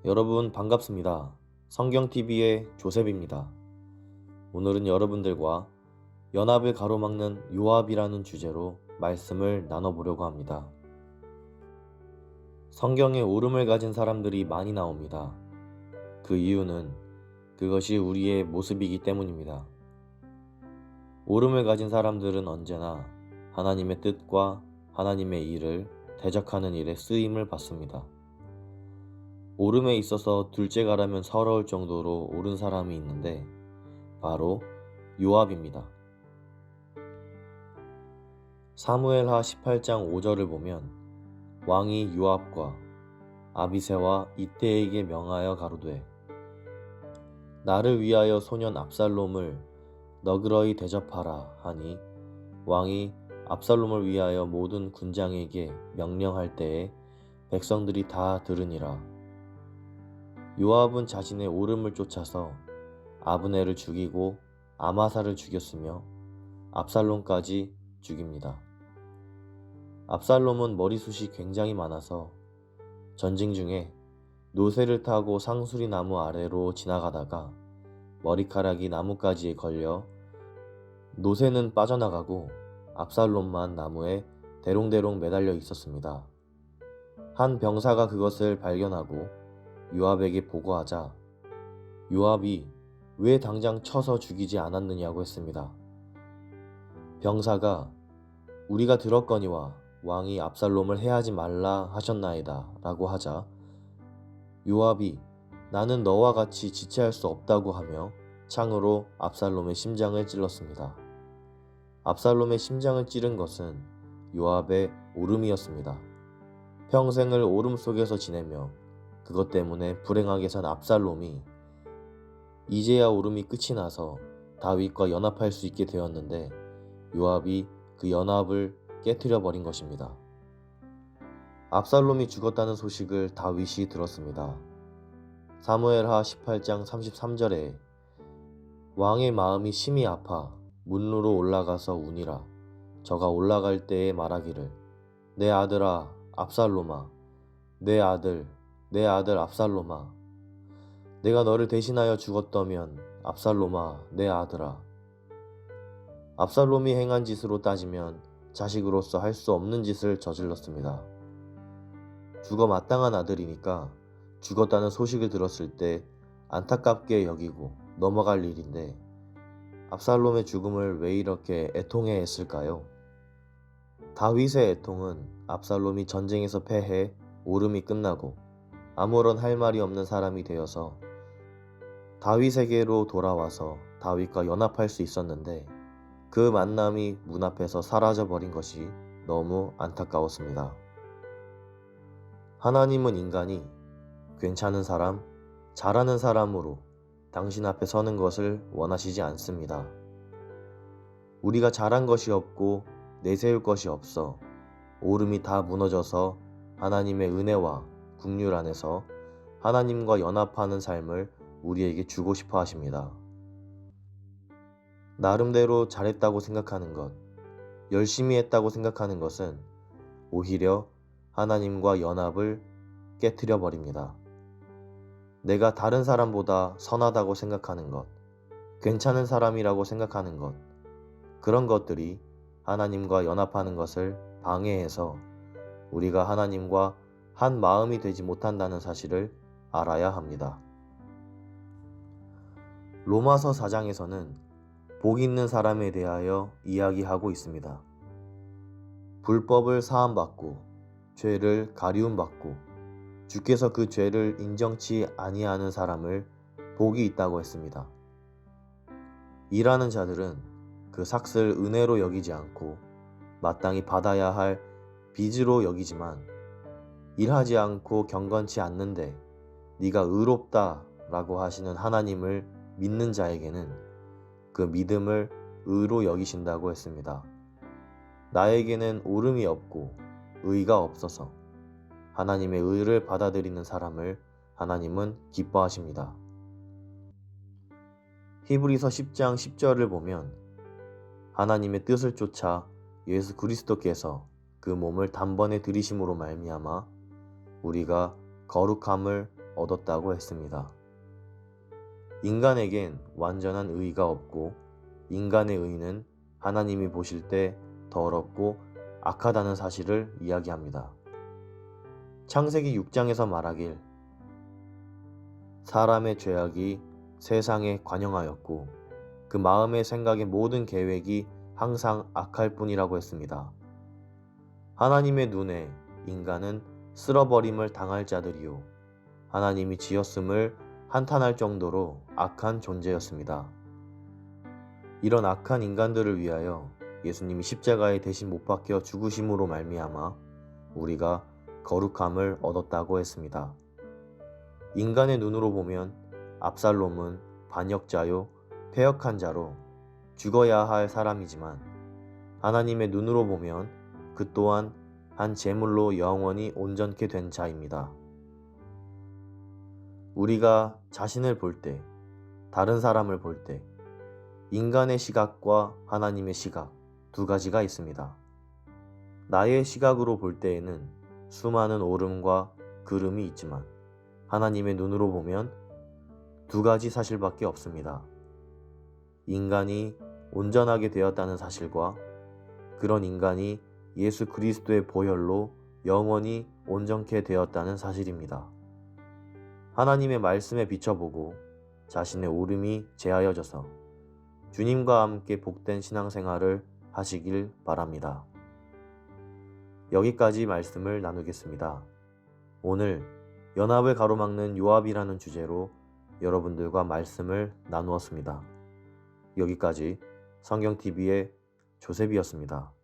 여러분 반갑습니다. 성경TV의 조셉입니다. 오늘은 여러분들과 연합을 가로막는 요압이라는 주제로 말씀을 나눠보려고 합니다. 성경에 오름을 가진 사람들이 많이 나옵니다. 그 이유는 그것이 우리의 모습이기 때문입니다. 오름을 가진 사람들은 언제나 하나님의 뜻과 하나님의 일을 대적하는 일에 쓰임을 받습니다. 오름에 있어서 둘째가라면 서러울 정도로 오른 사람이 있는데 바로 요압입니다. 사무엘하 18장 5절을 보면 왕이 요압과 아비새와 이때에게 명하여 가로되 나를 위하여 소년 압살롬을 너그러이 대접하라 하니 왕이 압살롬을 위하여 모든 군장에게 명령할 때에 백성들이 다 들으니라. 요압은 자신의 오름을 쫓아서 아브넬을 죽이고 아마사를 죽였으며 압살롬까지 죽입니다. 압살롬은 머리숱이 굉장히 많아서 전쟁 중에 노새를 타고 상수리 나무 아래로 지나가다가 머리카락이 나뭇가지에 걸려 노새는 빠져나가고 압살롬만 나무에 대롱대롱 매달려 있었습니다. 한 병사가 그것을 발견하고 요압에게 보고하자 요압이 왜 당장 쳐서 죽이지 않았느냐고 했습니다. 병사가 우리가 들었거니와 왕이 압살롬을 해하지 말라 하셨나이다 라고 하자 요압이 나는 너와 같이 지체할 수 없다고 하며 창으로 압살롬의 심장을 찔렀습니다. 압살롬의 심장을 찌른 것은 요압의 오름이었습니다. 평생을 오름 속에서 지내며 그것 때문에 불행하게 산 압살롬이 이제야 오름이 끝이 나서 다윗과 연합할 수 있게 되었는데 요압이 그 연합을 깨트려 버린 것입니다. 압살롬이 죽었다는 소식을 다윗이 들었습니다. 사무엘하 18장 33절에 왕의 마음이 심히 아파 문으로 올라가서 우니라. 저가 올라갈 때에 말하기를 내 아들아 압살롬아 내 아들 압살롬아 내가 너를 대신하여 죽었더면 압살롬아 내 아들아. 압살롬이 행한 짓으로 따지면 자식으로서 할 수 없는 짓을 저질렀습니다. 죽어 마땅한 아들이니까 죽었다는 소식을 들었을 때 안타깝게 여기고 넘어갈 일인데 압살롬의 죽음을 왜 이렇게 애통해 했을까요? 다윗의 애통은 압살롬이 전쟁에서 패해 오름이 끝나고 아무런 할 말이 없는 사람이 되어서 다윗에게로 돌아와서 다윗과 연합할 수 있었는데 그 만남이 문 앞에서 사라져 버린 것이 너무 안타까웠습니다. 하나님은 인간이 괜찮은 사람, 잘하는 사람으로 당신 앞에 서는 것을 원하시지 않습니다. 우리가 잘한 것이 없고 내세울 것이 없어 오름이 다 무너져서 하나님의 은혜와 국률 안에서 하나님과 연합하는 삶을 우리에게 주고 싶어 하십니다. 나름대로 잘했다고 생각하는 것, 열심히 했다고 생각하는 것은 오히려 하나님과 연합을 깨트려 버립니다. 내가 다른 사람보다 선하다고 생각하는 것, 괜찮은 사람이라고 생각하는 것, 그런 것들이 하나님과 연합하는 것을 방해해서 우리가 하나님과 한 마음이 되지 못한다는 사실을 알아야 합니다. 로마서 4장에서는 복 있는 사람에 대하여 이야기하고 있습니다. 불법을 사함받고 죄를 가리움받고 주께서 그 죄를 인정치 아니하는 사람을 복이 있다고 했습니다. 일하는 자들은 그 삭을 은혜로 여기지 않고 마땅히 받아야 할 빚으로 여기지만 일하지 않고 경건치 않는데 네가 의롭다 라고 하시는 하나님을 믿는 자에게는 그 믿음을 의로 여기신다고 했습니다. 나에게는 오름이 없고 의가 없어서 하나님의 의를 받아들이는 사람을 하나님은 기뻐하십니다. 히브리서 10장 10절을 보면 하나님의 뜻을 쫓아 예수 그리스도께서 그 몸을 단번에 들이심으로 말미암아 우리가 거룩함을 얻었다고 했습니다. 인간에겐 완전한 의의가 없고 인간의 의의는 하나님이 보실 때 더럽고 악하다는 사실을 이야기합니다. 창세기 6장에서 말하길 사람의 죄악이 세상에 관영하였고 그 마음의 생각의 모든 계획이 항상 악할 뿐이라고 했습니다. 하나님의 눈에 인간은 쓸어버림을 당할 자들이요 하나님이 지었음을 한탄할 정도로 악한 존재였습니다. 이런 악한 인간들을 위하여 예수님이 십자가에 대신 못 박혀 죽으심으로 말미암아 우리가 거룩함을 얻었다고 했습니다. 인간의 눈으로 보면 압살롬은 반역자요 패역한 자로 죽어야 할 사람이지만 하나님의 눈으로 보면 그 또한 한 제물로 영원히 온전케 된 자입니다. 우리가 자신을 볼 때, 다른 사람을 볼 때 인간의 시각과 하나님의 시각 두 가지가 있습니다. 나의 시각으로 볼 때에는 수많은 옳음과 그름이 있지만 하나님의 눈으로 보면 두 가지 사실밖에 없습니다. 인간이 온전하게 되었다는 사실과 그런 인간이 예수 그리스도의 보혈로 영원히 온전케 되었다는 사실입니다. 하나님의 말씀에 비춰보고 자신의 옳음이 제하여져서 주님과 함께 복된 신앙생활을 하시길 바랍니다. 여기까지 말씀을 나누겠습니다. 오늘 연합을 가로막는 요압이라는 주제로 여러분들과 말씀을 나누었습니다. 여기까지 성경TV의 조셉이었습니다.